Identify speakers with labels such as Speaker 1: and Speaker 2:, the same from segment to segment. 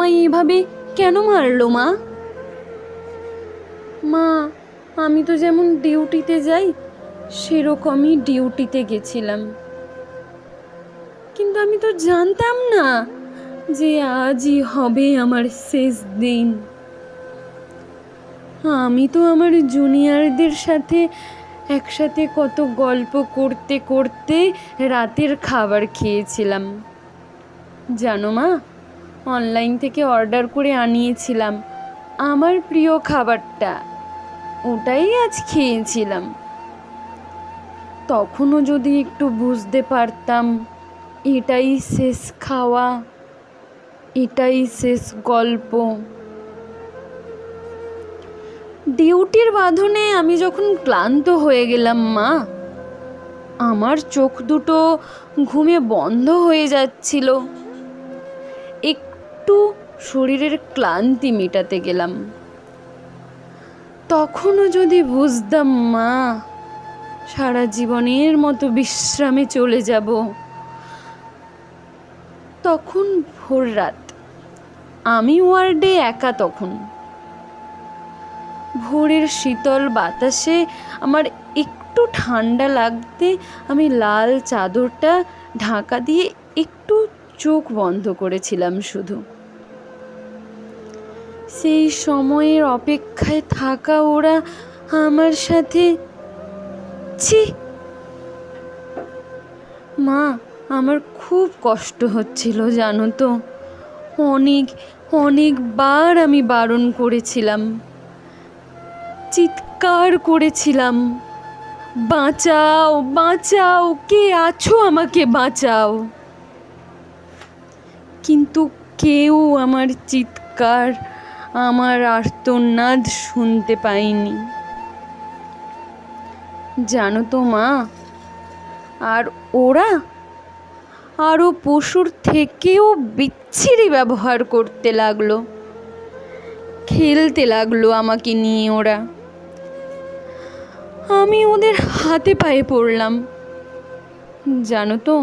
Speaker 1: আমায় এভাবে কেন মারলো মা? মা, আমি তো যেমন ডিউটিতে যাই সেরকমই ডিউটিতে গেছিলাম, কিন্তু আমি তো জানতাম না যে আজই হবে আমার শেষ দিন। আমি তো আমার জুনিয়রদের সাথে একসাথে কত গল্প করতে করতে রাতের খাবার খেয়েছিলাম। জানো মা, অনলাইন থেকে অর্ডার করে আনিয়েছিলাম আমার প্রিয় খাবারটা, ওটাই আজ খেয়েছিলাম। তখনও যদি একটু বুঝতে পারতাম এটাই শেষ খাওয়া, এটাই শেষ গল্প। ডিউটির বাঁধনে আমি যখন ক্লান্ত হয়ে গেলাম মা, আমার চোখ দুটো ঘুমে বন্ধ হয়ে যাচ্ছিল, একটু শরীরের ক্লান্তি মেটাতে গেলাম। তখনও যদি বুঝতাম মা সারা জীবনের মতো বিশ্রামে চলে যাব। তখন ভোর রাত, আমি ওয়ার্ডে একা। তখন ভোরের শীতল বাতাসে আমার একটু ঠান্ডা লাগতে আমি লাল চাদরটা ঢাকা দিয়ে একটু চোখ বন্ধ করেছিলাম শুধু। সেই সময়ের অপেক্ষায় থাকা ওরা আমার সাথে, ছি মা, আমার খুব কষ্ট হচ্ছিল জানো তো। অনেকবার আমি বারণ করেছিলাম, চিৎকার করেছিলাম, বাঁচাও বাঁচাও, কে আছো আমাকে বাঁচাও। কিন্তু কেউ আমার চিৎকার, আমার আর্তনাদ শুনতে পাইনি জানো তো মা। আর ওরা আরও পশুর থেকেও বিচ্ছিরি ব্যবহার করতে লাগলো, খেলতে লাগলো আমাকে নিয়ে ওরা। আমি ওদের হাতে পায়ে পড়লাম জানো তো।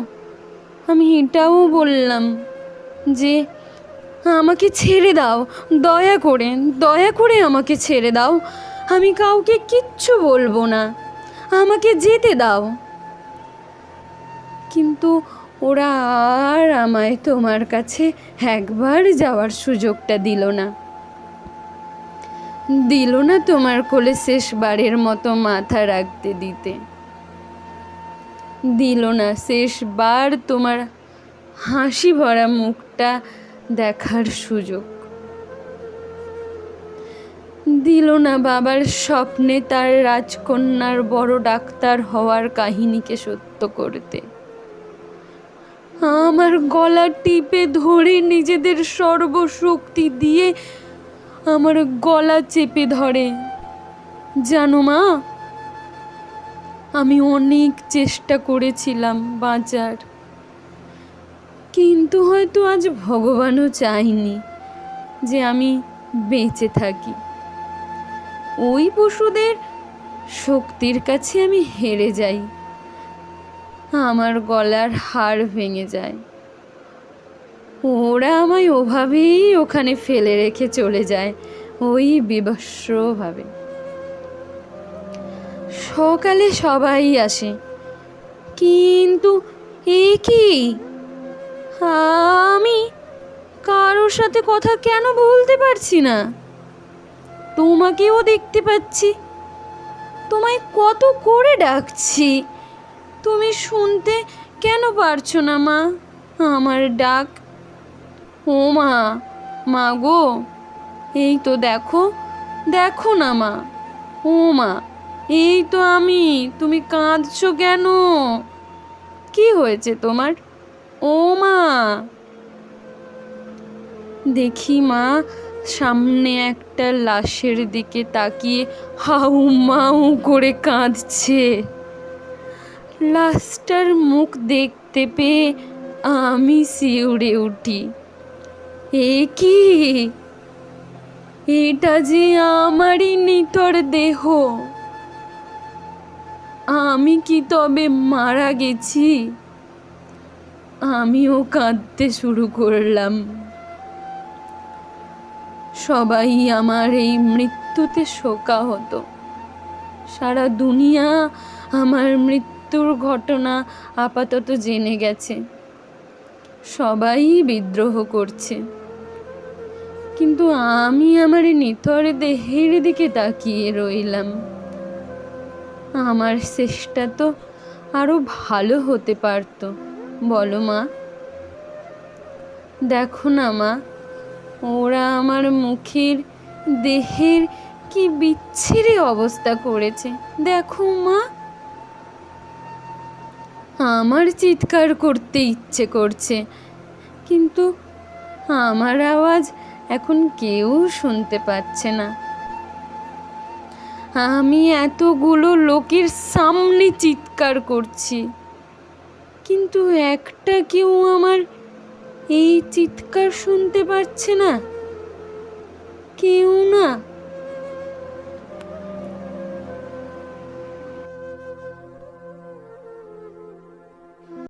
Speaker 1: আমি এটাও বললাম যে আমাকে ছেড়ে দাও, দয়া করে আমাকে ছেড়ে দাও, আমি কাউকে কিচ্ছু বলবো না, আমাকে যেতে দাও। কিন্তু ওরা আর আমায় তোমার কাছে একবার যাওয়ার সুযোগটা দিল না তোমার কোলে শেষবারের মতো মাথা রাখতে দিল না শেষবার তোমার হাসি ভরা মুখটা দেখার সুযোগ দিল না বাবার স্বপ্নে তার রাজকন্যার বড় ডাক্তার হওয়ার কাহিনীকে সত্য করতে। আমার গলা টিপে ধরে নিজেদের সর্বশক্তি দিয়ে আমার গলা চেপে ধরে। জানো মা, আমি অনেক চেষ্টা করেছিলাম বাঁচার, কিন্তু হয়তো আজ ভগবানও চায়নি যে আমি বেঁচে থাকি। ওই পশুদের শক্তির কাছে আমি হেরে যাই, আমার গলার হাড় ভেঙে যায়। ওরা আমায় ওভাবেই ওখানে ফেলে রেখে চলে যায়, ওই বিভৎসভাবে। সকালে সবাই আসে, কিন্তু এ কি, আমি কারোর সাথে কথা কেন বলতে পারছি না? তোমাকেও দেখতে পাচ্ছি, তোমায় কত করে ডাকছি, তুমি শুনতে কেন পারছো না মা আমার ডাক? ও মা গো, এই তো দেখো না মা, ও মা, এই তো আমি, তুমি কাঁদছো কেন? কি হয়েছে তোমার? ও মা। দেখি মা সামনে একটা লাশের দিকে তাকিয়ে হাউ মাউ করে কাঁদছে। লাশটার মুখ দেখতে পেয়ে আমি শিউরে উঠি। এ কি, এটা যে আমারই নিথর দেহ, আমি কি তবে মারা গেছি? আমিও কাঁদতে শুরু করলাম। সবাই আমার এই মৃত্যুতে শোকাহত। সারা দুনিয়া আমার মৃত্যুর ঘটনা আপাতত জেনে গেছে। সবাই বিদ্রোহ করছে, কিন্তু আমি আমার নিথর দেহের দিকে তাকিয়ে রইলাম। আমার চেষ্টা তো আরো ভালো হতে পারত, বলো মা? দেখো না মা, ওরা আমার মুখের দেহের কি বিচ্ছিরি অবস্থা করেছে। দেখো মা, আমার চিৎকার করতে ইচ্ছে করছে, কিন্তু আমার আওয়াজ এখন কেউ শুনতে পাচ্ছে না। আমি এতগুলো লোকের সামনে চিৎকার করছি, কিন্তু একটা কেউ আমার এই চিৎকার শুনতে পাচ্ছে না। কেউ না।